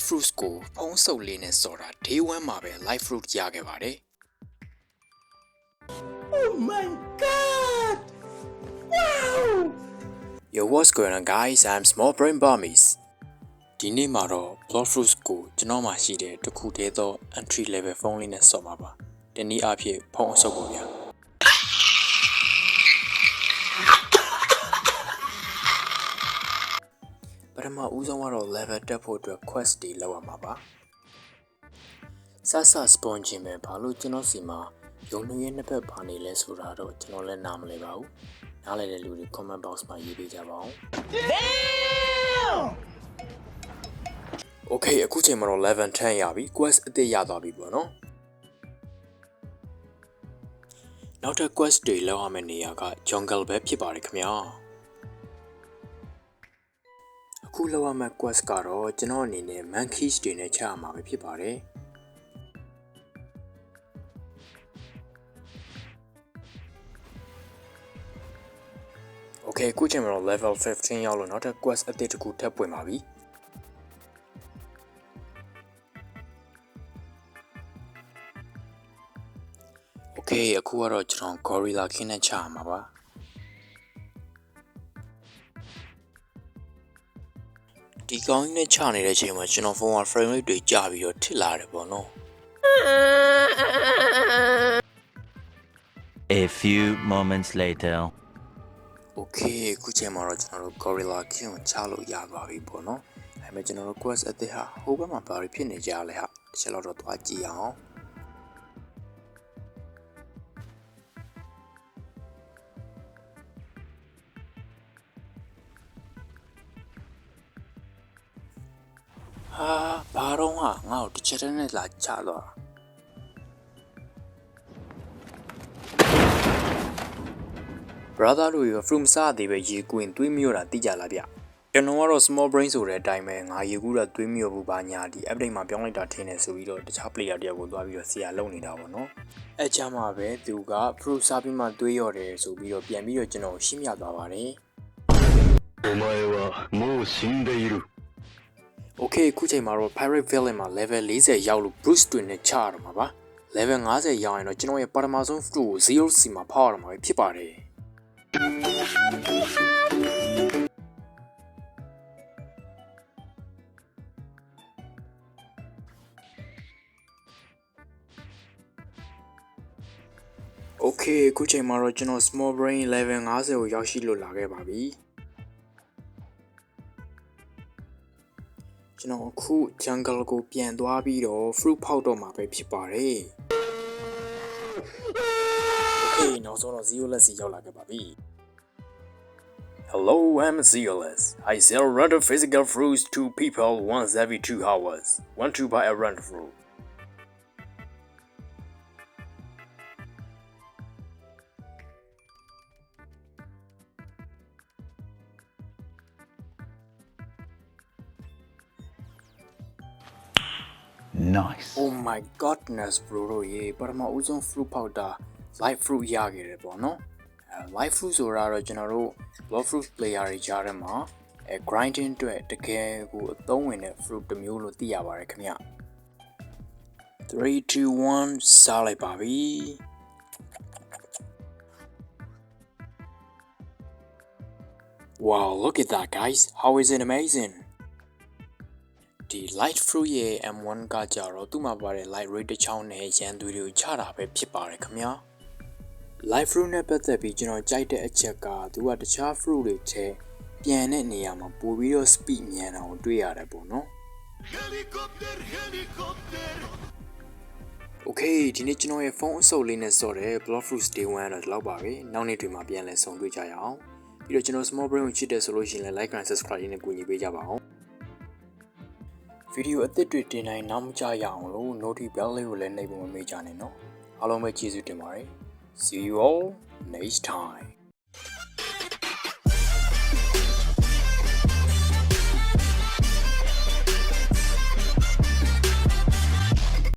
fruits ကိုဖုံးဆုပ်လေးနဲ့စော်တာ day 1 မှာပဲ live fruit ရခဲ့ပါတယ် Oh my god! Wow! Yo, what's going on guys? I'm Small Brain Burmese. ဒီနေ့မှာတော့ blood fruits ကိုကျွန်တော်မှရှိတဲ့တစ်ခုတည်းသော entry level ဖုန်းလေးနဲ့စော်မှာပါတနည်းအားဖြင့်ဖုံးအဆုပ်ကိုဗျာပထမဦးဆုံးကတော့ level တက်ဖို့အတွက် quest တွေလုပ်ရမှာပါဆဆ spawn ခြင်းပဲဘာလို့ကျွန်တော်စီမှာရုံနှွေးရဲ့နှစ်ဖက်ဘာနေလဲဆိုတာတော့ကျွန်တော်လည်းနားမလည်ပါဘူးနားလည်တဲ့လူတွေ comment box မှာရေးပေးကြပါဦး Okay အခုချိန်မှာတော့ level 10ရပြီ quest အသစ်ရသွားပြီပေါ့နော်နောက်ထပ် quest တွေလောက်ရမယ့်နေရာက jungle ပဲဖြစ်ပါတယ်ခင်ဗျာအခုလောက်ရမယ့် quest ကတော့ကျွန်တော်အနေနဲ့ monkeys တွေနဲ့ချရမှာပဲဖြစ်ပါတယ်Okay အခုချိန်မှာတော့ level 15ရောက်လို့နောက်ထပ် quest အသစ်တစ်ခုထပ်ပွင့်ပါပြီOkay အခုကတော့ကျွန်တော် gorilla king နဲ့ချရမှာပါဒီကောင်းကြီးနဲ့ချနေတဲ့အချိန်မှာကျွန်တော်ဖုန်းက frame rate တွေကျပြီးတော့ထစ်လာတယ်ပေါ့နော် A few moments later Okay အခုချိန်မှာတော့ကျွန်တော်တို့ gorilla king ကိုချလို့ရပါပြီပေါ့နော်ဒါပေမဲ့ကျွန်တော်တို့ quest အသစ်ဟာဟိုဘက်မှာဘာတွေဖြစ်နေကြလဲဟာတစ်ချက်တော့သွားကြည့်အောင်ဘာတော့ငါ့ကိုတစ်ချက်တည်းနဲ့လာချတော့brother တို့ရ fruit မစားသေးပဲရေကွင်သွေးမြို့တာသိကြလားဗျကျွန်တော်ကတော့ small brain ဆိုတဲ့အတိုင်းပဲငါရေကူးတာသွေးမြို့ဘူးပါညာဒီ update မှာပြောင်းလိုက်တာထင်တယ်ဆိုပြီးတော့တခြား player တယောက်ကိုသွားပြီးတော့ဆရာလုံနေတာပေါ့နော်အဲကြမှာပဲသူက fruit စားပြီးမှသွေးရော်တယ်ဆိုပြီးတော့ပြန်ပြီးတော့ကျွန်တော်ရှင်းပြသွားပါတယ်お前はもう死んでいる Okay အခုချိန်မှာတော့ pirate villain မှာ level 40ရောက်လို့ Bruce တွင်နဲ့ချရတော့မှာပါ level 50ရောက်ရင်တော့ကျွန်တော်ရဲ့ပထမဆုံး fruit ကို0စီမှာဖောက်ရမှာဖြစ်ပါတယ် Okay အခုချိန်မှာတော့ကျွန်တော် small brain level 50ကိုရောက်ရှိလို့လာခဲ့ပါပြီကျွန်တော်အခု jungle ကိုပြန်သွားပြီးတော့ fruit ဖောက်တော့မှာပဲဖြစ်ပါတယ် Okay နောက်ဆုံးတော့ Zeolus ရောက်လာခဲ့ပါပြီ Hello I'm Zeolus I sell random physical fruits to people once every 2 hours want to buy a random fruit Nice Oh my goodness bro တို့ရေပထမဦးဆုံး fruit ဖောက်တာ live fruit ရခဲ့တယ်ပေါ့နော်live fruit ဆိုတာတော့ကျွန်တော်တို့ block fruit player တွေကြားထဲမှာgrinding အတွက်တကယ်ကိုအသုံးဝင်တဲ့ fruit တစ်မျိုးလို့သိရပါတယ်ခင်ဗျ3 2 1စားလိုက်ပါပြီ Wow look at that guys how is it amazingဒီ light fruit ရဲ့ M1 ကကြတော့သူ့မှာပါတဲ့ light rate တစ်ချောင်းနဲ့ရန်သူတွေကိုချတာပဲဖြစ်ပါတယ်ခင်ဗျာ light fruit နဲ့ပတ်သက်ပြီးကျွန်တော်ကြိုက်တဲ့အချက်ကသူကတခြား fruit တွေထဲပြန်တဲ့နေရာမှာပို့ပြီးတော့ speed မြန်တာကိုတွေ့ရတယ်ပေါ့နော် Okay ဒီနေ့ကျွန်တော်ရဲ့ဖုန်းအဆုပ်လေးနဲ့စော်တဲ့ block fruits day 1တော့ဒီလောက်ပါပဲနောက်နေ့တွေမှာပြန်လဲဆုံတွေ့ကြရအောင်ပြီးတော့ကျွန်တော် small brain ကိုချစ်တယ်ဆိုလို့ရှိရင်လည်း like and subscribe နဲ့ကူညီပေးကြပါအောင်ဗီဒီယိုအသစ်တွေတင်တိုင်းနောက်မကျရအောင်လို့ notification bell လေးကိုလည်းနှိပ်ဖို့မမေ့ကြနဲ့နော်အားလုံးပဲကျေးဇူးတင်ပါတယ် See you all next time